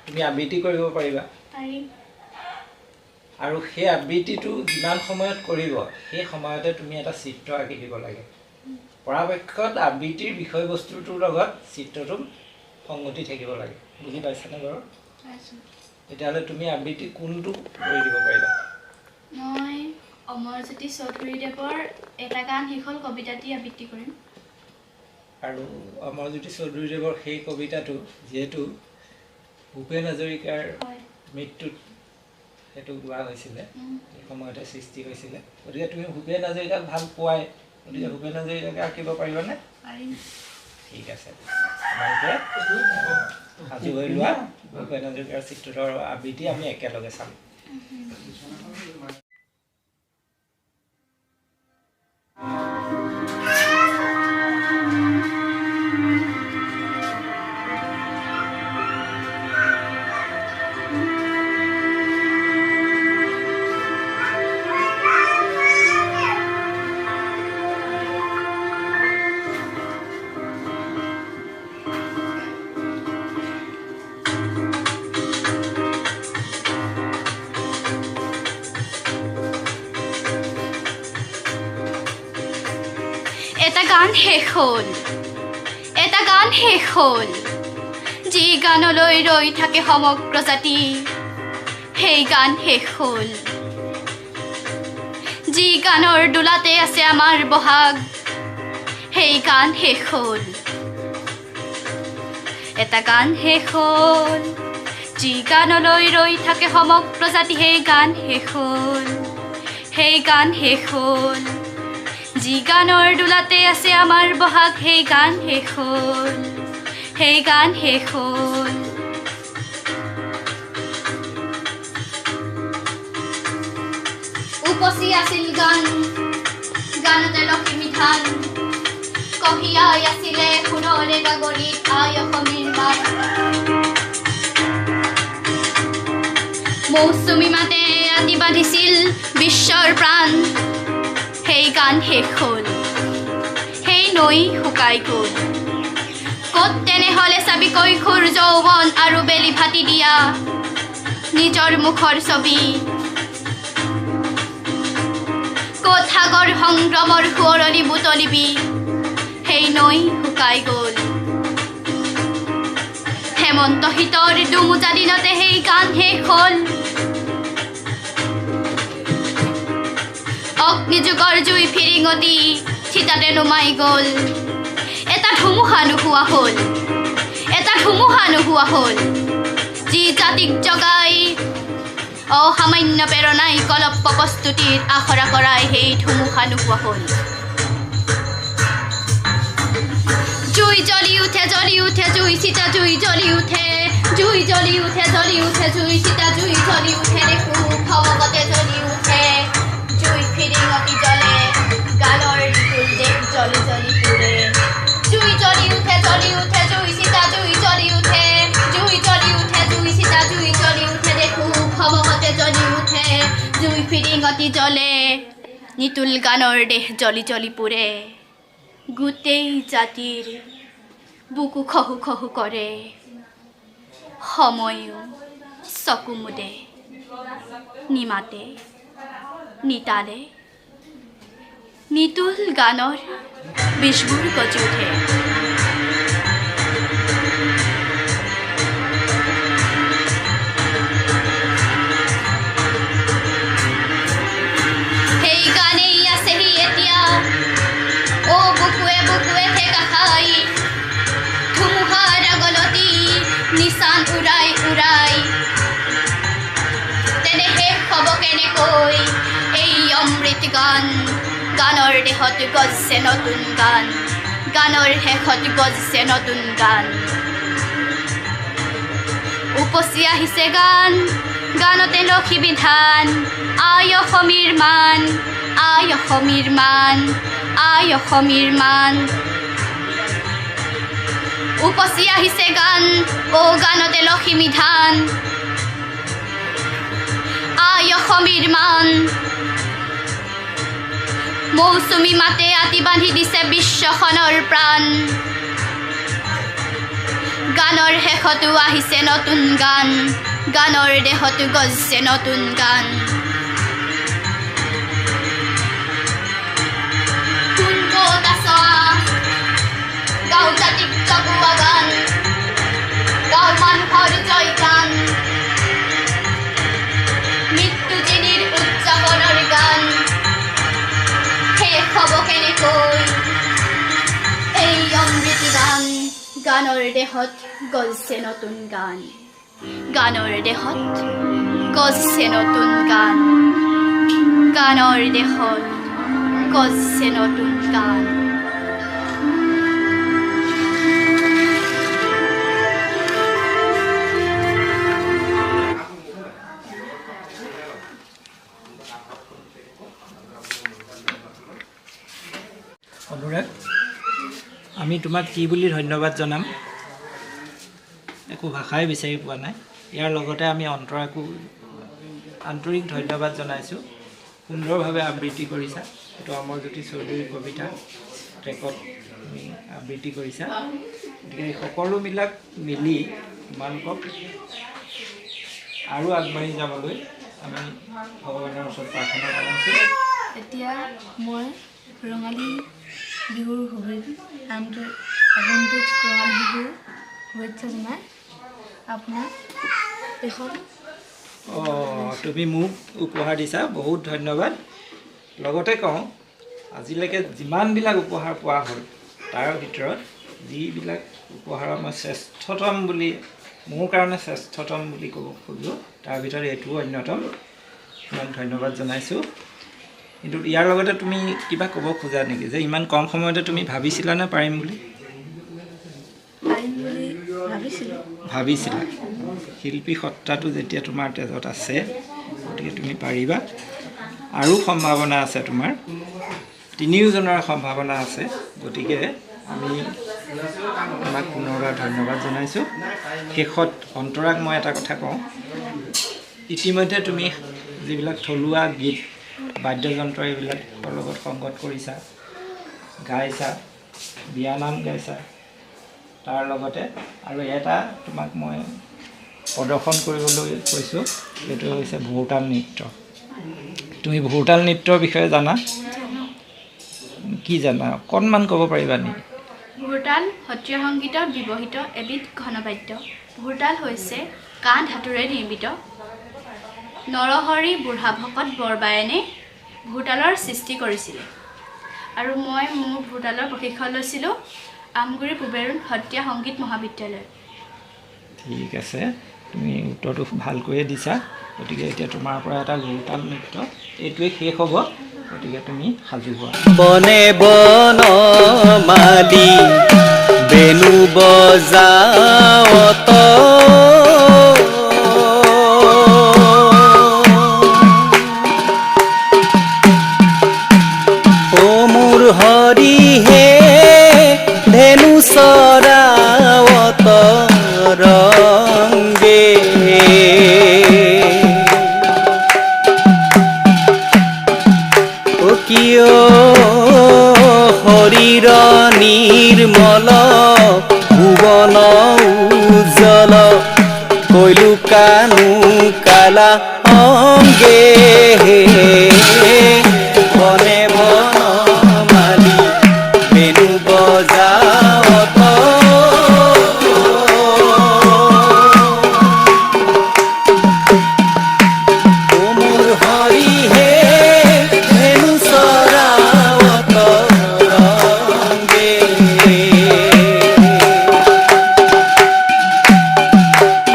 তুমি আবৃত্তি কৰিব পাৰিবা পাৰিম আৰু সেই আবৃত্তিটো যিমান সময়ত কৰিব সেই সময়তে তুমি এটা চিত্ৰ আঁকি দিব লাগে পৰাপক্ষত আবৃত্তিৰ বিষয়বস্তুটোৰ লগত চিত্ৰটো সংগতি থাকিব লাগে বুজি পাইছানে বাৰু তেতিয়াহ'লে তুমি আবৃত্তি কোনটো কৰি দিব পাৰিবা মই অমৰজ্যোতি চৌধুৰীদেৱৰ এটা গান শেষল কবিতাটি আবৃত্তি কৰিম আৰু অমৰজ্যোতি চৌধুৰীদেৱৰ সেই কবিতাটো যিহেতু ভূপেন হাজৰিকাৰ মৃত্যুত সেইটো গোৱা হৈছিলে সেই সময়তে সৃষ্টি হৈছিলে গতিকে তুমি ভূপেন হাজৰিকাক ভাল পোৱাই গতিকে ভূপেন হাজৰিকাকে আঁকিব পাৰিবানে পাৰিম ঠিক আছে তোমালোকে সাজু হৈ লোৱা ভূপেন হাজৰিকাৰ চিত্ৰৰ আবৃত্তি আমি একেলগে চাম এটা গান শেষ হ'ল যি গানলৈ ৰৈ থাকে সমগ্ৰ জাতি সেই গান শেষ হ'ল যি গানৰ দোলাতে আছে আমাৰ বহাগ সেই গান শেষ হ'ল এটা গান শেষ হ'ল যি গানলৈ ৰৈ থাকে সমগ্ৰ জাতি সেই গান শেষ হ'ল যি গানৰ দোলাতে আছে আমাৰ বহাগ সেই গান শেষ হ'ল উপচি আছিল গানতে লক্ষ্মী ধান কহিয়াই আছিলে সোণৰে গাগৰিত আই অসমীৰ মান মৌচুমী মাতে আদি বান্ধিছিল বিশ্বৰ প্ৰাণ সেই গান শেষ হ'ল সেই নৈ শুকাই গ'ল ক'ত তেনেহ'লে চাবি কৈশোৰ যৌৱন আৰু বেলি ভাটি দিয়া নিজৰ মুখৰ ছবি ক'ত সাগৰ সংগ্ৰামৰ সোঁৱৰণি বুটলিবি সেই নৈ শুকাই গ'ল হেমন্ত শীতৰ দুমোজা দিনতে সেই গান শেষ হ'ল অগ্নিযুগৰ জুই ফিৰিঙতি চিতাতে নুমাই গ'ল এটা ধুমুহা নোহোৱা হ'ল যি জাতিক জগাই অসামান্য প্ৰেৰণাই কলপ প্ৰস্তুতিৰ আখৰা কৰাই সেই ধুমুহা নোহোৱা হ'ল জুই জ্বলি উঠে জুই চিতা জুই জ্বলি উঠে জুই চিতা জুই জ্বলি উঠে দেখো ভৱগতে জ্বলি উঠে জুই ফিৰিঙতি জ্বলে গালৰ ৰিতুল দেশ জ্বলি পুৰে জুই জ্বলি উঠে জুই চিতা জুই জ্বলি উঠে জুই চিতা জুই জ্বলি উঠে দেখো ভৱগতে জ্বলি উঠে জুই ফিৰিঙতি জ্বলে নিতুল গানৰ দেশ জ্বলি পুৰে গোটেই জাতিৰ বুকু খহু কৰে সময়ো চকু মুদে নিমাতে নিতালে নিতুল গানৰ বিষবোৰ গজি উঠে সেই গানেই আছেহি এতিয়া অ বুকুৱে ঠেকা খাই ধুমুহাৰ আগলতি নিচান উৰাই তেনে শেষ হ'ব কেনেকৈ এই অমৃত গানৰ দেহত গজছে নতুন গানৰ শেষত গজছে নতুন গান উপচি আহিছে গানতে লক্ষী ধান আই অসমীৰ মান উপচি আহিছে গানতে লক্ষ্মী ধান আই অসমীৰ মান মৌচুমী মাতে আতি বান্ধি দিছে বিশ্বখনৰ প্ৰাণ গানৰ শেষতো আহিছে নতুন গান গানৰ দেহতো গজছে নতুন গান কোন ক'ত আছা গাঁও জাতিক জগোৱা গান গাঁৱৰ মানুহৰ জয়গান মৃত্যুজনীৰ উদযাপনৰ গান শেষ হ'ব কেনেকৈ এই অমৃতি গান গানৰ দেহত গজছে নতুন গান গানৰ দেহত গজছে নতুন গান গানৰ দেহত গজছে নতুন গান অনুৰাগ আমি তোমাক কি বুলি ধন্যবাদ জনাম একো ভাষাই বিচাৰি পোৱা নাই ইয়াৰ লগতে আমি অন্তৰাকো আন্তৰিক ধন্যবাদ জনাইছোঁ সুন্দৰভাৱে আবৃত্তি কৰিছা এইটো অমৰজ্যোতি চৌধুৰীৰ কবিতা ট্ৰেকত তুমি আবৃত্তি কৰিছা গতিকে এই সকলোবিলাক মিলি তোমালোকক আৰু আগবাঢ়ি যাবলৈ আমি ভগৱানৰ ওচৰত প্ৰাৰ্থনা জনাইছোঁ এতিয়া মই ৰঙালী বিহুৰ আগন্তুক ৰঙালী বিহুৰ শুভেচ্ছা জনাই আপোনাক এখন তুমি মোক উপহাৰ দিছা বহুত ধন্যবাদ লগতে কওঁ আজিলৈকে যিমানবিলাক উপহাৰ পোৱা হ'ল তাৰ ভিতৰত যিবিলাক উপহাৰ মই শ্ৰেষ্ঠতম বুলি মোৰ কাৰণে শ্ৰেষ্ঠতম বুলি ক'ব খোজোঁ তাৰ ভিতৰত এইটো অন্যতম ইমান ধন্যবাদ জনাইছোঁ কিন্তু ইয়াৰ লগতে তুমি কিবা ক'ব খোজা নেকি যে ইমান কম সময়তে তুমি ভাবিছিলানে পাৰিম বুলি ভাবিছিলা শিল্পী সত্তাটো যেতিয়া তোমাৰ তেজত আছে গতিকে তুমি পাৰিবা আৰু সম্ভাৱনা আছে তোমাৰ তিনিওজনৰ সম্ভাৱনা আছে গতিকে আমি তোমাক পুনৰবাৰ ধন্যবাদ জনাইছোঁ শেষত অন্তৰাক মই এটা কথা কওঁ ইতিমধ্যে তুমি যিবিলাক থলুৱা গীত বাদ্যযন্ত্ৰ এইবিলাকৰ লগত সংগত কৰিছা গাইছা বিয়ানাম গাইছা তাৰ লগতে আৰু এটা তোমাক মই প্ৰদৰ্শন কৰিবলৈ কৈছোঁ সেইটো হৈছে ভোৰতাল নৃত্য তুমি ভোৰতাল নৃত্যৰ বিষয়ে জানা কি জানা অকণমান ক'ব পাৰিবা নেকি ভোৰতাল সত্ৰীয়া সংগীতত ব্যৱহৃত এবিধ ঘনবাদ্য ভোৰতাল হৈছে কাঁহ ধাতুৰে নিৰ্মিত নৰহৰি বুঢ়া ভকত বৰবায়নে ভোৰতালৰ সৃষ্টি কৰিছিলে আৰু মই মোৰ ভোৰতালৰ প্ৰশিক্ষণ লৈছিলোঁ আমগুৰি পুবেৰুণ সত্ৰীয়া সংগীত মহাবিদ্যালয় ঠিক আছে তুমি উত্তৰটো ভালকৈয়ে দিছা গতিকে এতিয়া তোমাৰ পৰা এটা ভোৰতাল নৃত্য এইটোৱে শেষ হ'ব গতিকে তুমি সাজু হোৱা বনে বন মালি বেনু বজাওত ও মোৰ হৰি হে ধেনু চৰাৱত ৰংগে কিয় শৰীৰ নিৰ্মল ভুৱন উজ্জ্বল কৈলো কানু কালা অংগে বনে বন মালি বেনু বজাৱত মোৰ হৰি হে ধেনু চৰাৱত ৰংগে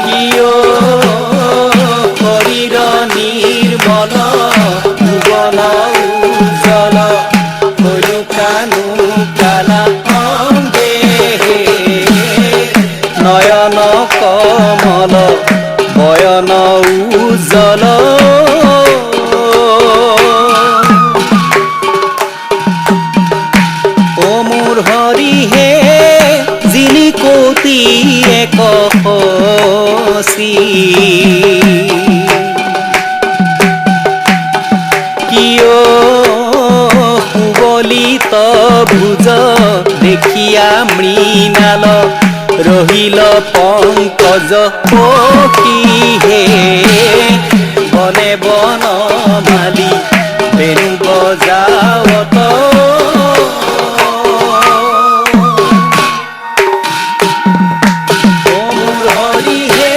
কিয় শৰীৰ নিৰ্মল ভুৱন উজ্জ্বল কৈলো কানু কালা অংগে নয়ন কমল বয়ন উজ্জ্বল ও মোৰ হৰি হে জিলিকতি এক হসি কিয় সুবলিত ভুজ দেখিয়া মৃণাল ৰহিল পংকজ পক্ষীহে বনে বনমালী বেণু বজাৱত মোৰ হৰিহে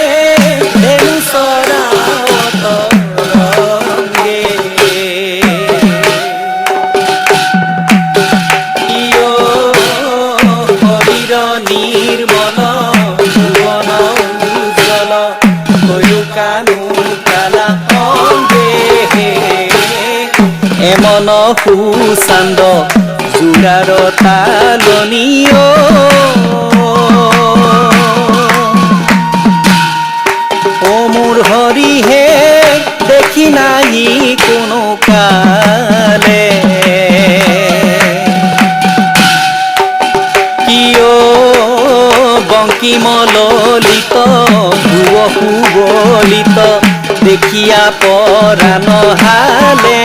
বেণু চৰাৱত ৰংগে ইয় হৰিৰ নিৰ্মল ভুৱন উজ্জ্বল কয়ুকানু কালা অংগে এমন সুচান্দ যোৰাৰ তালনীয় ও মোৰ হৰিহে দেখি নাহি কোনো কালে কিয় বংকিমললিত ভুৱ সুবলিত দেখিয়া পৰাণ হালে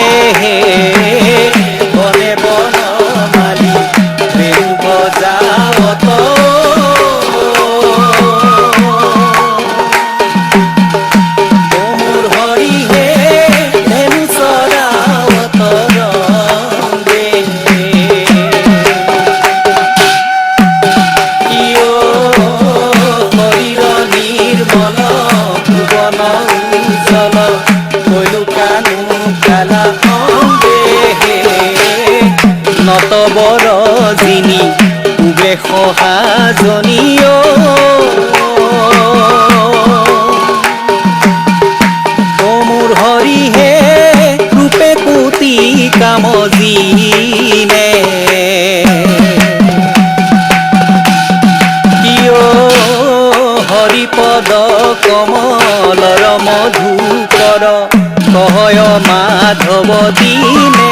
বনে বনমালী বেণু বজাৱত মোৰ হৰিহে বেণু চৰাৱত ৰংগে ইয় হৰিৰ নিৰ্মল ভুৱন উজ্জ্বল কয়ুকানু কালা অংগে নতবৰ জিনি উবে সহাজনীয় ও মোৰ হৰিহে ৰূপে কোটি কামজিনে কিয় হৰিপদ কমলৰ মধুকৰ কহয় মাধৱ দিনে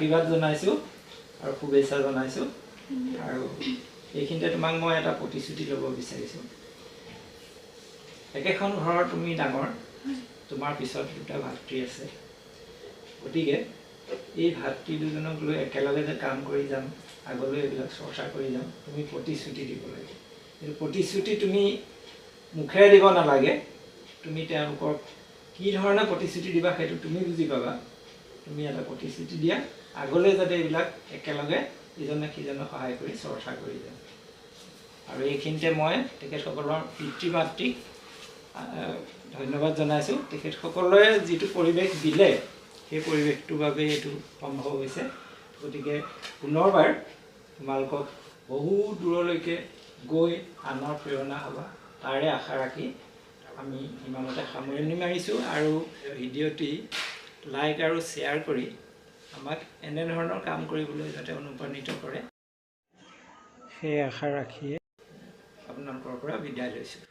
আশীৰ্বাদ জনাইছোঁ আৰু শুভেচ্ছা জনাইছোঁ আৰু এইখিনিতে তোমাক মই এটা প্ৰতিশ্ৰুতি ল'ব বিচাৰিছোঁ একেখন ঘৰৰ তুমি ডাঙৰ তোমাৰ পিছত দুটা ভাতৃ আছে গতিকে এই ভাতৃ দুজনক লৈ একেলগে যে কাম কৰি যাম আগলৈ এইবিলাক চৰ্চা কৰি যাম তুমি প্ৰতিশ্ৰুতি দিব লাগে এই প্ৰতিশ্ৰুতি তুমি মুখেৰে দিব নালাগে তুমি তেওঁলোকক কি ধৰণে প্ৰতিশ্ৰুতি দিবা সেইটো তুমি বুজি পাবা। তুমি এটা প্ৰতিশ্ৰুতি দিয়া, আগলৈ যাতে এইবিলাক একেলগে ইজনে সিজনক সহায় কৰি চৰ্চা কৰি যায়। আৰু এইখিনিতে মই তেখেতসকলৰ পিতৃ মাতৃক ধন্যবাদ জনাইছোঁ। তেখেতসকলে যিটো পৰিৱেশ দিলে সেই পৰিৱেশটোৰ বাবে এইটো সম্ভৱ হৈছে। গতিকে পুনৰবাৰ তোমালোকক বহু দূৰলৈকে গৈ আনৰ প্ৰেৰণা হ'বা, তাৰে আশা ৰাখি আমি ইমানতে সামৰণি মাৰিছোঁ। আৰু ভিডিঅ'টি লাইক আৰু শ্বেয়াৰ কৰি আমাক এনেধৰণৰ কাম কৰিবলৈ যাতে অনুপ্ৰাণিত কৰে, সেই আশা ৰাখিয়ে আপোনালোকৰ পৰা বিদায় লৈছোঁ।